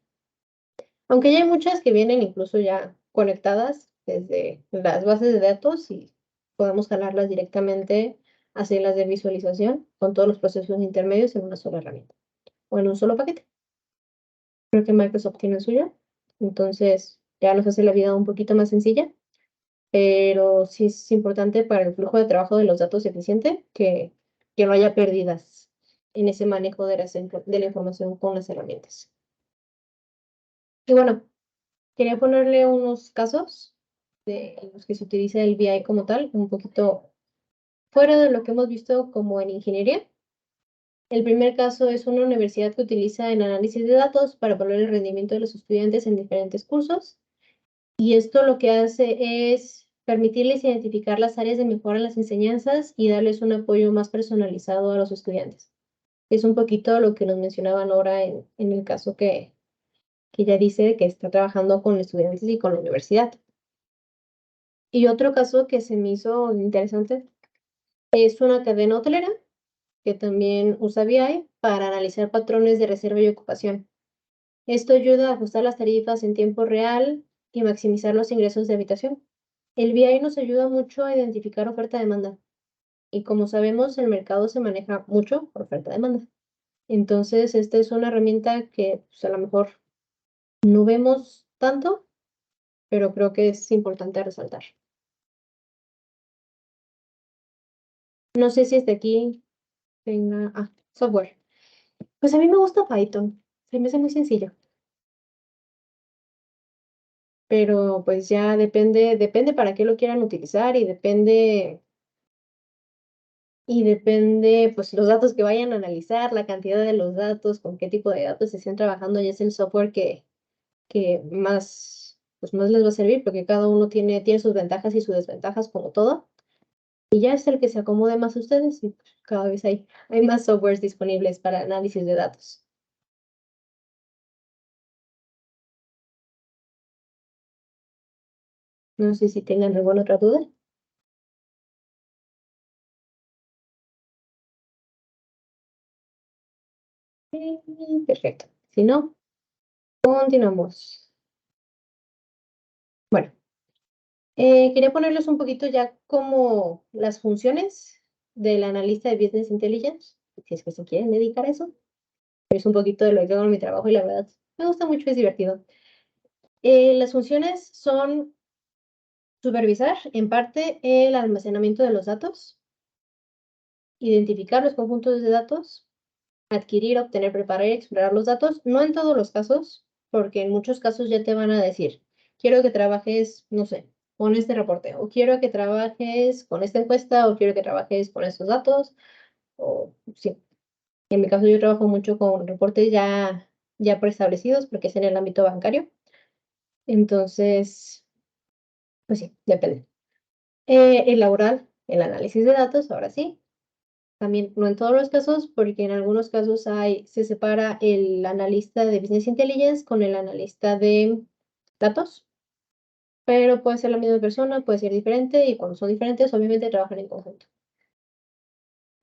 Aunque ya hay muchas que vienen incluso ya conectadas desde las bases de datos y podemos jalarlas directamente, hacerlas de visualización con todos los procesos intermedios en una sola herramienta o en un solo paquete. Creo que Microsoft tiene el suyo, entonces ya nos hace la vida un poquito más sencilla, pero sí es importante para el flujo de trabajo de los datos eficiente que no haya pérdidas en ese manejo de la información con las herramientas. Y bueno, quería ponerle unos casos en los que se utiliza el BI como tal, un poquito fuera de lo que hemos visto como en ingeniería. El primer caso es una universidad que utiliza el análisis de datos para evaluar el rendimiento de los estudiantes en diferentes cursos. Y esto lo que hace es permitirles identificar las áreas de mejora en las enseñanzas y darles un apoyo más personalizado a los estudiantes. Es un poquito lo que nos mencionaban ahora en el caso que ya dice que está trabajando con estudiantes y con la universidad. Y otro caso que se me hizo interesante es una cadena hotelera que también usa BI para analizar patrones de reserva y ocupación. Esto ayuda a ajustar las tarifas en tiempo real y maximizar los ingresos de habitación. El BI nos ayuda mucho a identificar oferta-demanda. Y como sabemos, el mercado se maneja mucho por oferta-demanda. Entonces, esta es una herramienta que pues, a lo mejor no vemos tanto, pero creo que es importante resaltar. No sé si este aquí tenga... Ah, software. Pues a mí me gusta Python. Se me hace muy sencillo. Pero pues ya depende para qué lo quieran utilizar y depende pues los datos que vayan a analizar, la cantidad de los datos, con qué tipo de datos se estén trabajando, ya es el software que más, pues más les va a servir, porque cada uno tiene sus ventajas y sus desventajas como todo. Y ya es el que se acomode más a ustedes y pues, cada vez hay más softwares disponibles para análisis de datos. No sé si tengan alguna otra duda. Perfecto. Si no, continuamos. Bueno, quería ponerles un poquito ya como las funciones del analista de Business Intelligence, si es que se quieren dedicar a eso. Es un poquito de lo que hago en mi trabajo y la verdad me gusta mucho, es divertido. Las funciones son supervisar en parte el almacenamiento de los datos, identificar los conjuntos de datos, adquirir, obtener, preparar y explorar los datos, no en todos los casos, porque en muchos casos ya te van a decir, quiero que trabajes, no sé, con este reporte, o quiero que trabajes con esta encuesta, o quiero que trabajes con estos datos, o sí. En mi caso yo trabajo mucho con reportes ya preestablecidos, porque es en el ámbito bancario. Entonces, pues sí, depende. Elaborar el análisis de datos, ahora sí, también, no en todos los casos, porque en algunos casos se separa el analista de Business Intelligence con el analista de datos, pero puede ser la misma persona, puede ser diferente, y cuando son diferentes, obviamente trabajan en conjunto.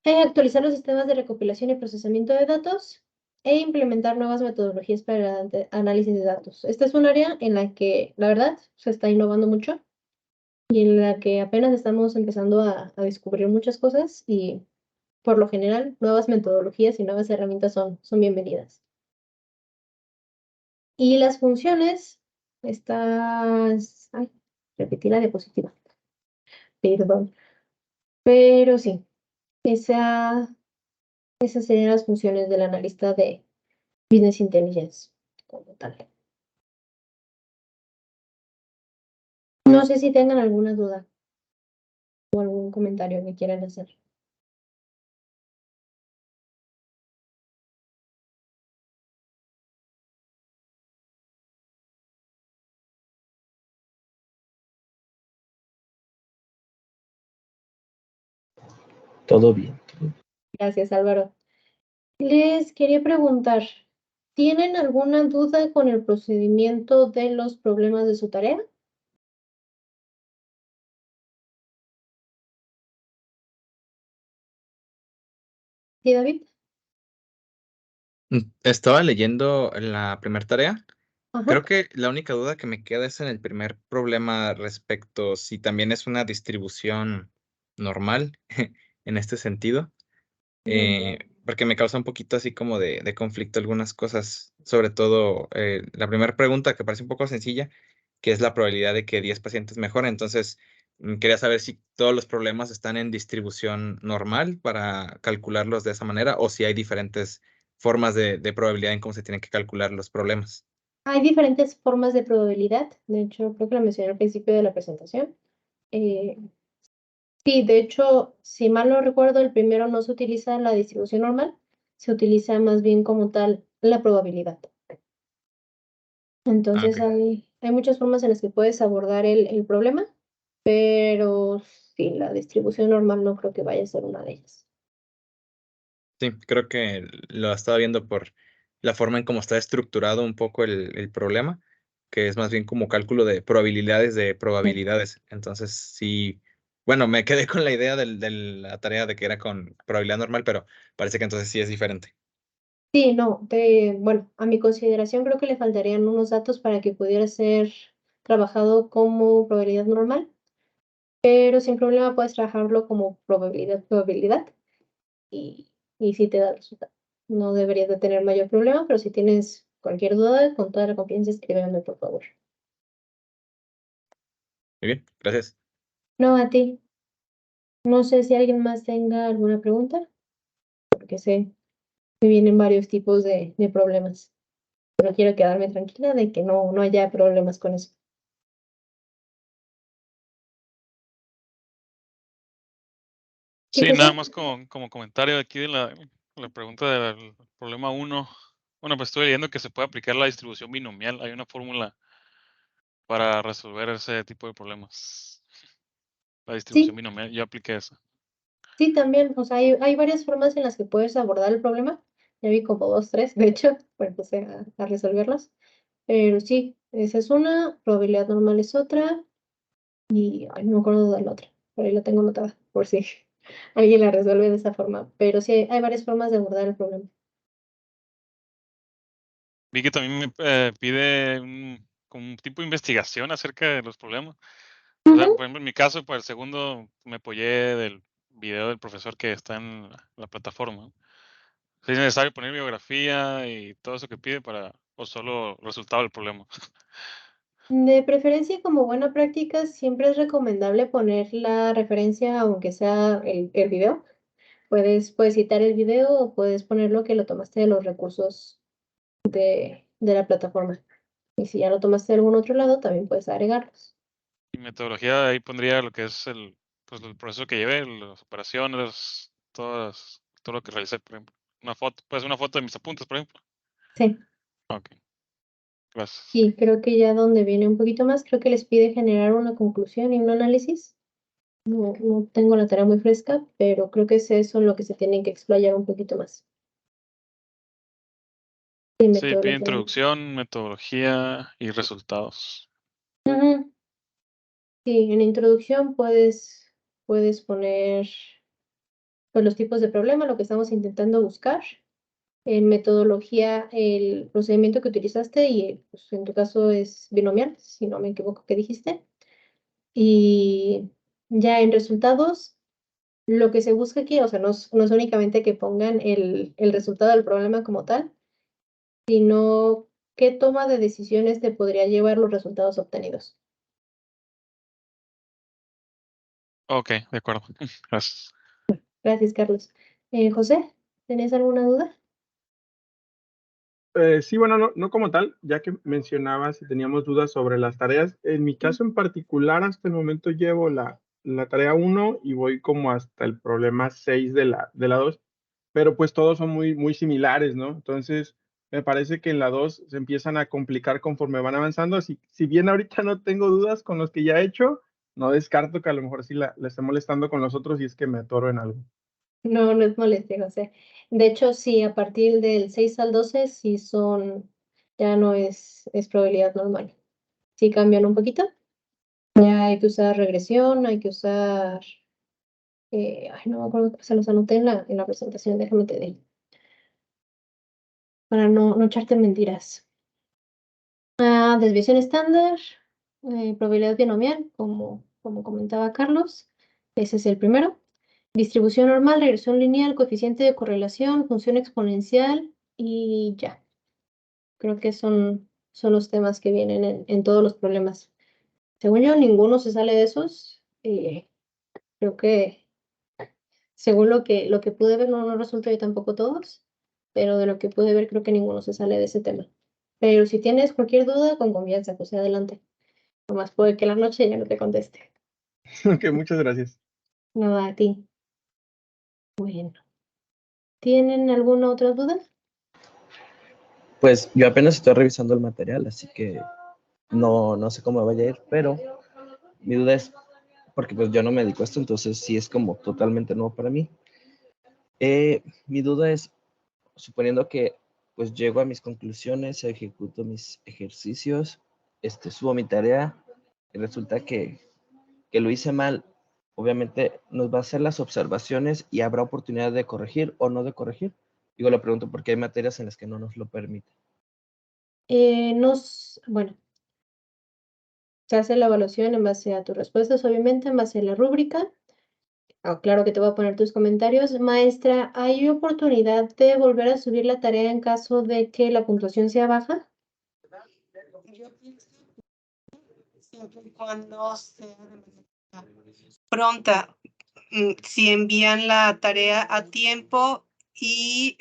Actualizar los sistemas de recopilación y procesamiento de datos e implementar nuevas metodologías para el análisis de datos. Esta es un área en la que, la verdad, se está innovando mucho y en la que apenas estamos empezando a descubrir muchas cosas y por lo general, nuevas metodologías y nuevas herramientas son bienvenidas. Y las funciones, ay, repetí la diapositiva, perdón. Pero sí, esas serían las funciones del analista de Business Intelligence como tal. No sé si tengan alguna duda o algún comentario que quieran hacer. Todo bien. Gracias, Álvaro. Les quería preguntar, ¿tienen alguna duda con el procedimiento de los problemas de su tarea? ¿Sí, David? Estaba leyendo la primera tarea Ajá. Creo que la única duda que me queda es en el primer problema respecto si también es una distribución normal en este sentido, porque me causa un poquito así como de conflicto algunas cosas, sobre todo la primera pregunta que parece un poco sencilla, que es la probabilidad de que 10 pacientes mejoren. Entonces, quería saber si todos los problemas están en distribución normal para calcularlos de esa manera o si hay diferentes formas de probabilidad en cómo se tienen que calcular los problemas. Hay diferentes formas de probabilidad. De hecho, creo que lo mencioné al principio de la presentación. Eh, sí, de hecho, si mal no recuerdo, el primero no se utiliza la distribución normal, se utiliza más bien como tal la probabilidad. Entonces, ok. hay muchas formas en las que puedes abordar el problema, pero sí, la distribución normal no creo que vaya a ser una de ellas. Sí, creo que lo estaba viendo por la forma en cómo está estructurado un poco el problema, que es más bien como cálculo de probabilidades de probabilidades. Entonces, sí, bueno, me quedé con la idea de la tarea de que era con probabilidad normal, pero parece que entonces sí es diferente. Sí, no, bueno, a mi consideración creo que le faltarían unos datos para que pudiera ser trabajado como probabilidad normal, pero sin problema puedes trabajarlo como probabilidad y sí te da el resultado. No deberías de tener mayor problema, pero si tienes cualquier duda, con toda la confianza, escríbeme, por favor. Muy bien, gracias. No, a ti. No sé si alguien más tenga alguna pregunta, porque sé que vienen varios tipos de problemas, pero quiero quedarme tranquila de que no haya problemas con eso. ¿Sí, Sí, José? nada más como comentario aquí de la pregunta del problema 1. Bueno, pues estoy leyendo que se puede aplicar la distribución binomial. Hay una fórmula para resolver ese tipo de problemas. La distribución Sí, binomial, yo apliqué eso. sí, también. O sea, hay varias formas en las que puedes abordar el problema. Ya vi como dos, tres, de hecho, pues empecé a resolverlos. Pero sí, esa es una, probabilidad normal es otra, y ay, no me acuerdo de la otra, pero ahí la tengo anotada, por si alguien la resuelve de esa forma. Pero sí, hay varias formas de abordar el problema. Vi que también me pide como un tipo de investigación acerca de los problemas. O sea, por ejemplo, en mi caso, para el segundo, me apoyé del video del profesor que está en la plataforma, ¿no? Si es necesario poner biografía y todo eso que pide o solo resultado del problema. De preferencia, como buena práctica, siempre es recomendable poner la referencia, aunque sea el video. Puedes citar el video o puedes ponerlo que lo tomaste de los recursos de la plataforma. Y si ya lo tomaste de algún otro lado, también puedes agregarlos. Y metodología, ahí pondría lo que es pues, el proceso que llevé, las operaciones, todo lo que realicé, por ejemplo. Una foto, pues una foto de mis apuntes, por ejemplo. Sí, Ok, gracias. y creo que ya donde viene un poquito más, creo que les pide generar una conclusión y un análisis. No tengo la tarea muy fresca, pero creo que es eso en lo que se tienen que explayar un poquito más. Y Sí, pide metodología. introducción, metodología y resultados. Ujú. Sí, en introducción puedes poner pues, los tipos de problema, lo que estamos intentando buscar. En metodología, el procedimiento que utilizaste y pues, en tu caso es binomial, si no me equivoco que dijiste. Y ya en resultados, lo que se busca aquí, o sea, no es únicamente que pongan el resultado del problema como tal, sino qué toma de decisiones te podría llevar los resultados obtenidos. Ok, de acuerdo. Gracias. Gracias, Carlos. José, ¿tenés alguna duda? Sí, bueno, no como tal, ya que mencionabas si teníamos dudas sobre las tareas. En mi caso en particular, hasta el momento llevo la tarea 1 y voy como hasta el problema 6 de la 2, pero pues todos son muy similares, ¿no? Entonces, me parece que en la 2 se empiezan a complicar conforme van avanzando. Así, si bien ahorita no tengo dudas con los que ya he hecho, no descarto que a lo mejor sí la esté molestando con los otros y es que me atoro en algo. No es molestia, José. De hecho, sí, a partir del 6 al 12, sí ya no es probabilidad normal. Sí cambian un poquito. Ya hay que usar regresión, hay que usar, ay, no me acuerdo, se los anoté en la presentación, déjame te digo, para no echarte mentiras. Desviación estándar, probabilidad binomial, como comentaba Carlos. Ese es el primero. Distribución normal, regresión lineal, coeficiente de correlación, función exponencial y ya. Creo que son los temas que vienen en todos los problemas. Según yo, ninguno se sale de esos. Creo que, según lo que pude ver, no resultó yo tampoco todos, pero de lo que pude ver, creo que ninguno se sale de ese tema. Pero si tienes cualquier duda, con confianza, pues adelante. Nomás puede que la noche ya no te conteste. Ok, muchas gracias. No, a ti. Bueno. ¿Tienen alguna otra duda? Pues yo apenas estoy revisando el material, así que no sé cómo vaya a ir, pero mi duda es, porque pues yo no me dedico a esto, entonces sí es como totalmente nuevo para mí. Mi duda es, suponiendo que pues llego a mis conclusiones, ejecuto mis ejercicios, subo mi tarea y resulta que lo hice mal, obviamente nos va a hacer las observaciones y habrá oportunidad de corregir o no de corregir. Digo, lo pregunto porque hay materias en las que no nos lo permiten. Bueno, se hace la evaluación en base a tus respuestas, obviamente, en base a la rúbrica. Claro que te voy a poner tus comentarios. Maestra, ¿hay oportunidad de volver a subir la tarea en caso de que la puntuación sea baja? Yo pienso siempre y cuando sea de manera pronta, si envían la tarea a tiempo y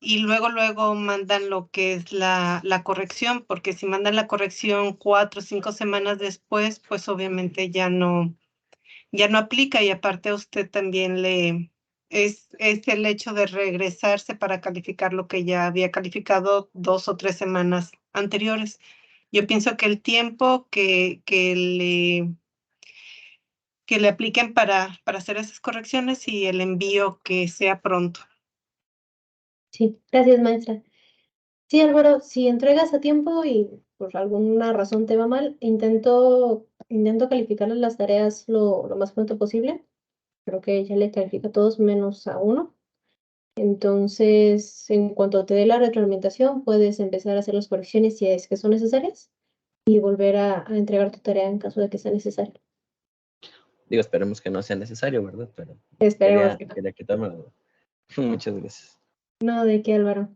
y luego mandan lo que es la corrección, porque si mandan la corrección 4 o 5 semanas después, pues obviamente ya no aplica, y aparte a usted también es el hecho de regresarse para calificar lo que ya había calificado 2 o 3 semanas anteriores. Yo pienso que el tiempo que le apliquen para hacer esas correcciones y el envío que sea pronto. Sí, gracias, maestra. Sí, Álvaro, si entregas a tiempo y por alguna razón te va mal, intento calificarles las tareas lo más pronto posible. Creo que ya le califico a todos menos a uno. Entonces, en cuanto te dé la retroalimentación, puedes empezar a hacer las correcciones si es que son necesarias y volver a entregar tu tarea en caso de que sea necesario. Digo, esperemos que no sea necesario, ¿verdad? Pero Esperemos que no. quería quitarme la duda. Muchas gracias. No, ¿de qué, Álvaro?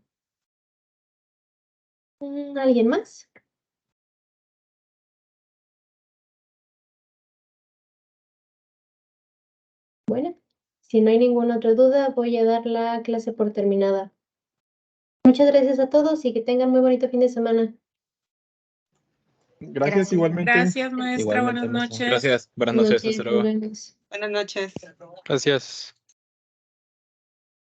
¿Alguien más? Bueno, si no hay ninguna otra duda, voy a dar la clase por terminada. Muchas gracias a todos y que tengan muy bonito fin de semana. Gracias igualmente. Gracias, maestra. Igualmente, Buenas maestra. noches. Gracias. Buenas noches. Hasta luego. Buenas noches. Gracias.